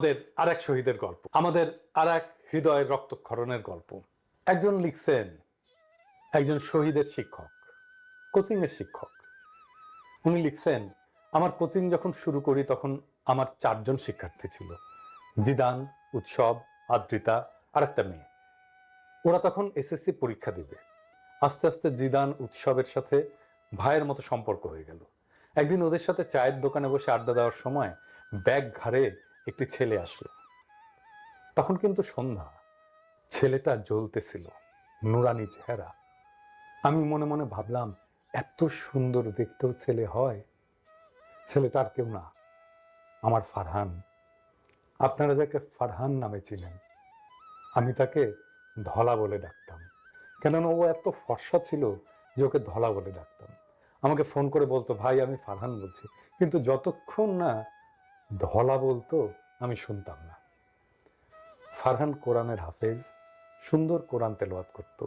আমাদের আরেক শহীদের গল্প, আমাদের আরেক হৃদয়ের রক্তক্ষরণের গল্প। একজন লিখছেন, একজন শহীদের শিক্ষক, কোচিং এর শিক্ষক। উনি লিখছেন, আমার কোচিং যখন শুরু করি তখন আমার 4জন শিক্ষার্থী ছিল, জিদান, উৎসব, আদ্রিতা আর একটা মেয়ে। ওরা তখন এসএসসি পরীক্ষা দিবে। আস্তে আস্তে জিদান উৎসবের সাথে ভাইয়ের মতো সম্পর্ক হয়ে গেল। একদিন ওদের সাথে চায়ের দোকানে বসে আড্ডা দেওয়ার সময় ব্যাগ ঘাড়ে একটি ছেলে আসলো। তখন কিন্তু সন্ধ্যা, ছেলেটা জ্বলতেছিল, নুরানি চেহারা। আমি মনে মনে ভাবলাম, এত সুন্দর দেখতেও ছেলে হয়? ছেলেটা আর কেউ না, আমার ফারহান। আপনারা যাকে ফারহান নামে চিনেন, আমি তাকে ধলা বলে ডাকতাম। কেননা ও এত ফর্সা ছিল যে ওকে ধলা বলে ডাকতাম। আমাকে ফোন করে বলতো, ভাই আমি ফারহান বলছি, কিন্তু যতক্ষণ না ধলা বলতো আমি শুনতাম না। ফারহান কোরআনের হাফেজ, সুন্দর কোরআন তেলাওয়াত করত।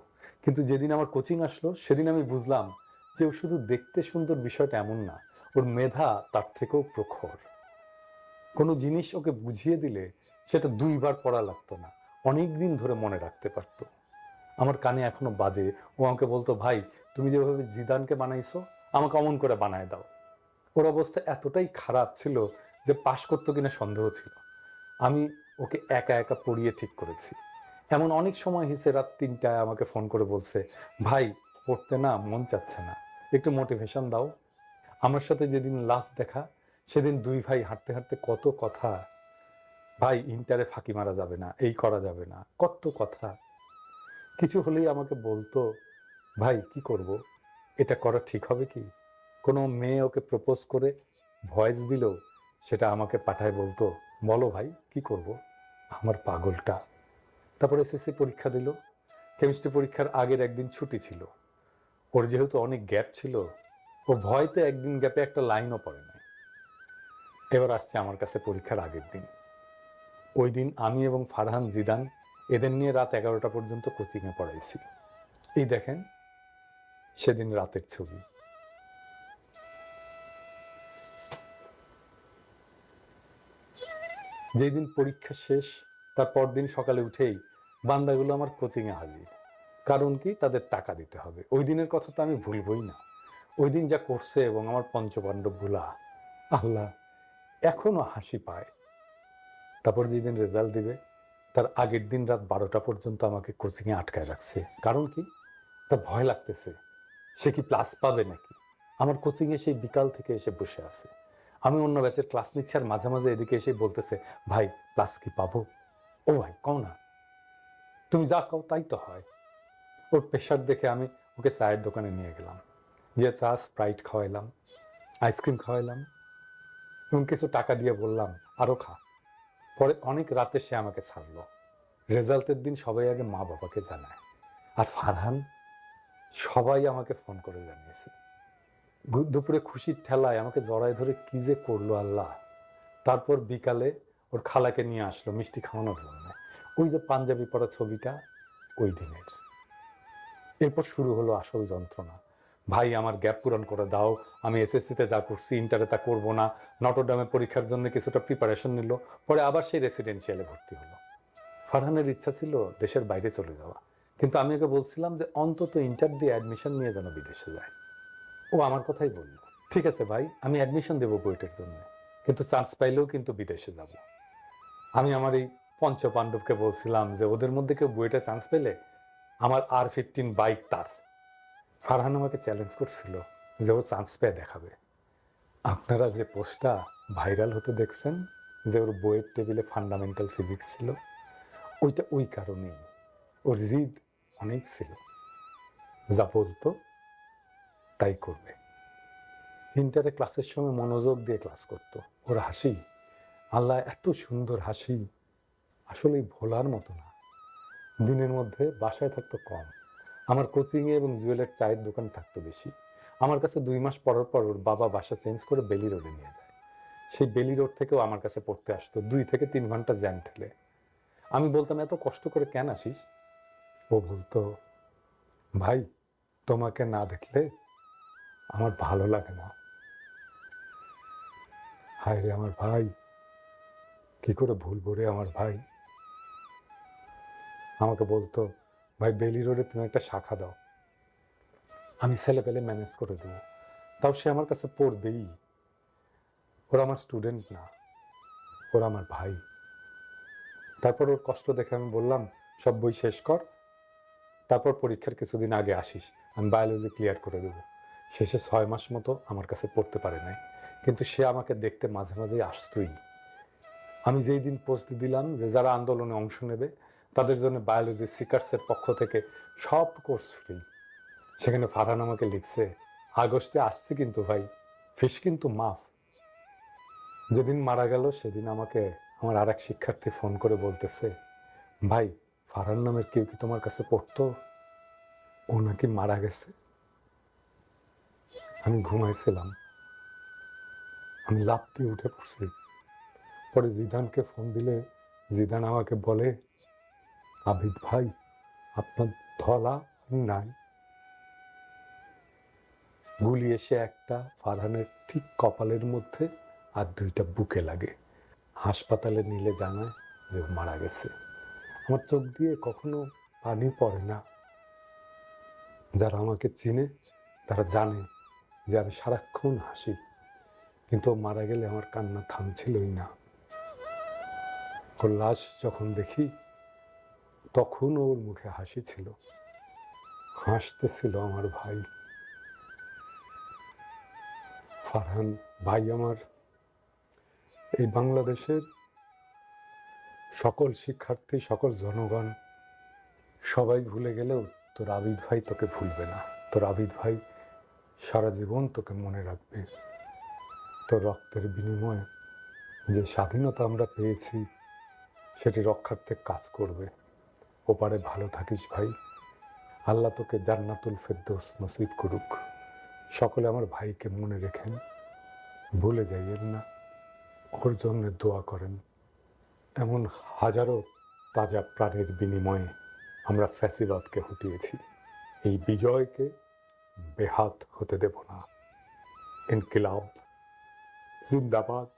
কিন্তু যেদিন আমার কোচিং আসলো সেদিন আমি বুঝলাম যে ও শুধু দেখতে সুন্দর বিষয়টা এমন না, ওর মেধা তার থেকেও প্রখর। কোনো জিনিস ওকে বুঝিয়ে দিলে সেটা 2বার পড়া লাগতো না, অনেক দিন ধরে মনে রাখতে পারতো। আমার কানে এখনো বাজে, ও আমাকে বলতো, ভাই তুমি যেভাবে জিদানকে বানাইছো আমাকে অমন করে বানায় দাও। ওর অবস্থা এতটাই খারাপ ছিল যে পাশ করতো কিনা সন্দেহ ছিল। আমি ওকে একা একা পড়িয়ে ঠিক করেছি। এমন অনেক সময় হিসে রাত 3টায় আমাকে ফোন করে বলছে, ভাই পড়তে না মন চাচ্ছে না, একটু মোটিভেশন দাও। আমার সাথে যেদিন লাস্ট দেখা সেদিন 2 ভাই হাঁটতে হাঁটতে কত কথা, ভাই ইন্টারে ফাঁকি মারা যাবে না, এই করা যাবে না, কত কথা। কিছু হলেই আমাকে বলতো, ভাই কি করব, এটা করা ঠিক হবে কি? কোনো মেয়ে ওকে প্রপোজ করে ভয়েস দিল, সেটা আমাকে পাঠায় বলতো, বলো ভাই কি করব। আমার পাগলটা। তারপর এসএসসি পরীক্ষা দিল। কেমিস্ট্রি পরীক্ষার আগের একদিন ছুটি ছিল। ওর যেহেতু অনেক গ্যাপ ছিল, ও ভয়তে একদিন গ্যাপে একটা লাইনও পড়ে নাই। এবার আসছে আমার কাছে পরীক্ষার আগের দিন। ওই দিন আমি এবং ফারহান, জিদান এদের নিয়ে রাত 11টা পর্যন্ত কোচিংয়ে পড়াইছি। এই দেখেন সেদিন রাতের ছবি। যেই দিন পরীক্ষা শেষ, তার পরদিন সকালে উঠেই বান্দাগুলো আমার কোচিংয়ে হাজির। কারণ কি, তাদের টাকা দিতে হবে। ওই দিনের কথা তো আমি ভুলবই না। ওই দিন যা করছে এবং আমার পঞ্চপাণ্ডব গুলা, আল্লাহ, এখনো হাসি পায়। তারপর যেদিন রেজাল্ট দিবে তার আগের দিন রাত 12টা পর্যন্ত আমাকে কোচিংয়ে আটকায় রাখছে। কারণ কি, তার ভয় লাগতেছে সে কি প্লাস পাবে নাকি। আমার কোচিংয়ে সেই বিকাল থেকে এসে বসে আছে। আমি অন্য ব্যাচের ক্লাস নিচ্ছি আর মাঝে মাঝে এদিকে এসে বলতেছে, ভাই প্লাস কি পাবো? ও ভাই কও না, তুমি যা কও তাই তো হয়। ওর প্রেশার দেখে আমি ওকে চায়ের দোকানে নিয়ে গেলাম, গিয়ে চা স্প্রাইট খাওয়াইলাম, আইসক্রিম খাওয়াইলাম এবং কিছু টাকা দিয়ে বললাম আরো খা। পরে অনেক রাতে সে আমাকে ছাড়লো। রেজাল্টের দিন সবাই আগে মা বাবাকে জানায়, আর ফারহান সবাই আমাকে ফোন করে জানিয়েছে। দুপুরে খুশির ঠেলায় আমাকে জড়ায় ধরে কি যে করলো আল্লাহ। তারপর বিকালে ওর খালাকে নিয়ে আসলো মিষ্টি খাওয়ানোর জন্য। ওই যে পাঞ্জাবি পরা ছবিটা ওই দিনের। এরপর শুরু হলো আসল যন্ত্রণা। ভাই আমার গ্যাপ পূরণ করে দাও, আমি এসএসসিতে যা করছি ইন্টারে তা করবো না। নটরডেমে পরীক্ষার জন্য কিছুটা প্রিপারেশন নিল, পরে আবার সেই রেসিডেন্সিয়ালে ভর্তি হলো। ফারহানের ইচ্ছা ছিল দেশের বাইরে চলে যাওয়া, কিন্তু আমি ওকে বলছিলাম যে অন্তত ইন্টার দিয়ে অ্যাডমিশন নিয়ে যেন বিদেশে যায়। ও আমার কথাই বলল, ঠিক আছে ভাই আমি অ্যাডমিশন দেবো বুয়েটের জন্য, কিন্তু চান্স পাইলেও কিন্তু বিদেশে যাব। আমি আমার এই পঞ্চপাণ্ডবকে বলছিলাম যে ওদের মধ্যে কেউ বুয়েটে চান্স পেলে আমার R15 বাইক তার। ফারহান আমাকে চ্যালেঞ্জ করছিল যে ও চান্স পেয়ে দেখাবে। আপনারা যে পোস্টটা ভাইরাল হতে দেখছেন যে ওর বইয়ের টেবিলে ফান্ডামেন্টাল ফিজিক্স ছিল, ওইটা ওই কারণেই। ওর জিদ অনেক ছিল, যা বলতো তাই করবে। ইন্টারে ক্লাসের সময় মনোযোগ দিয়ে ক্লাস করতো। ওর হাসি, আল্লাহ এত সুন্দর হাসি, আসলেই ভোলার মতো না। দিনের মধ্যে বাসায় থাকতো কম, আমার কোচিংয়ে এবং জুয়েলের চায়ের দোকান থাকতো বেশি। আমার কাছে 2 মাস পর পর ওর বাবা বাসা চেঞ্জ করে বেলি রোডে নিয়ে যায়। সেই বেলি রোড থেকেও আমার কাছে পড়তে আসতো 2 থেকে 3 ঘন্টা জ্যাম ঠেলে। আমি বলতাম এত কষ্ট করে কেন আসিস? ও বলতো, ভাই তোমাকে না দেখলে আমার ভালো লাগে না। হায় রে আমার ভাই, কি করে ভুলবো রে আমার ভাই? আমাকে বলতো, ভাই বেলি রোডে তুমি একটা শাখা দাও, আমি ছেলে পেলে ম্যানেজ করে দেবো। তাও সে আমার কাছে পড়বেই। ওরা আমার স্টুডেন্ট না, ওরা আমার ভাই। তারপর ওর কষ্ট দেখে আমি বললাম, সব বই শেষ কর, তারপর পরীক্ষার কিছুদিন আগে আসিস, আমি বায়োলজি ক্লিয়ার করে দেবো। শেষে 6 মাস মতো আমার কাছে পড়তে পারে নাই, কিন্তু সে আমাকে দেখতে মাঝে মাঝেই আসতোই। আমি যেই দিন পোস্ট দিলাম যে যারা আন্দোলনে অংশ নেবে তাদের জন্য বায়োলজি সিকার্সের পক্ষ থেকে সব কোর্স ফ্রি, সেখানে ফারহান আমাকে লিখছে, আগস্টে আসছে কিন্তু ভাই, ফিস কিন্তু মাফ। যেদিন মারা গেল সেদিন আমাকে আমার আর এক শিক্ষার্থী ফোন করে বলতেছে, ভাই ফারহান নামের কেউ কি তোমার কাছে পড়তো? ও নাকি মারা গেছে। আমি ঘুমাইছিলাম, আমি লাফ দিয়ে উঠে পড়ছি। পরে জিদানকে ফোন দিলে জিদান আমাকে বলে, আবিদ ভাই আপনার ধলা নাই। গুলি এসে একটা ফারহানের ঠিক কপালের মধ্যে আর 2টা বুকে লাগে। হাসপাতালে নিলে জানায় যে ও মারা গেছে। আমার চোখ দিয়ে কখনো পানি পড়ে না। যারা আমাকে চিনে তারা জানে যে আমি সারাক্ষণ হাসি, কিন্তু ও মারা গেলে আমার কান্না থামছিলই না। ওর লাশ যখন দেখি তখন ওর মুখে হাসি ছিল, হাসতেছিল আমার ভাই। ফারহান ভাই আমার এই বাংলাদেশের সকল শিক্ষার্থী, সকল জনগণ সবাই ভুলে গেলেও তোর আবিদ ভাই তোকে ভুলবে না। তোর আবিদ ভাই সারা জীবন তোকে মনে রাখবে। তোর রক্তের বিনিময়ে যে স্বাধীনতা আমরা পেয়েছি সেটি রক্ষার্থে কাজ করবে। ওপারে ভালো থাকিস ভাই, আল্লাহ তোকে জান্নাতুল ফেরদৌস নসিব করুক। সকলে আমার ভাইকে মনে রেখেন, ভুলে যাইয়েন না, ওর জন্য দোয়া করেন। এমন হাজারো তাজা প্রাণের বিনিময়ে আমরা ফ্যাসিবাদকে হটিয়েছি। এই বিজয়কে বেহাত হতে দেব না। ইনকিলাব জিন্দাবাদ।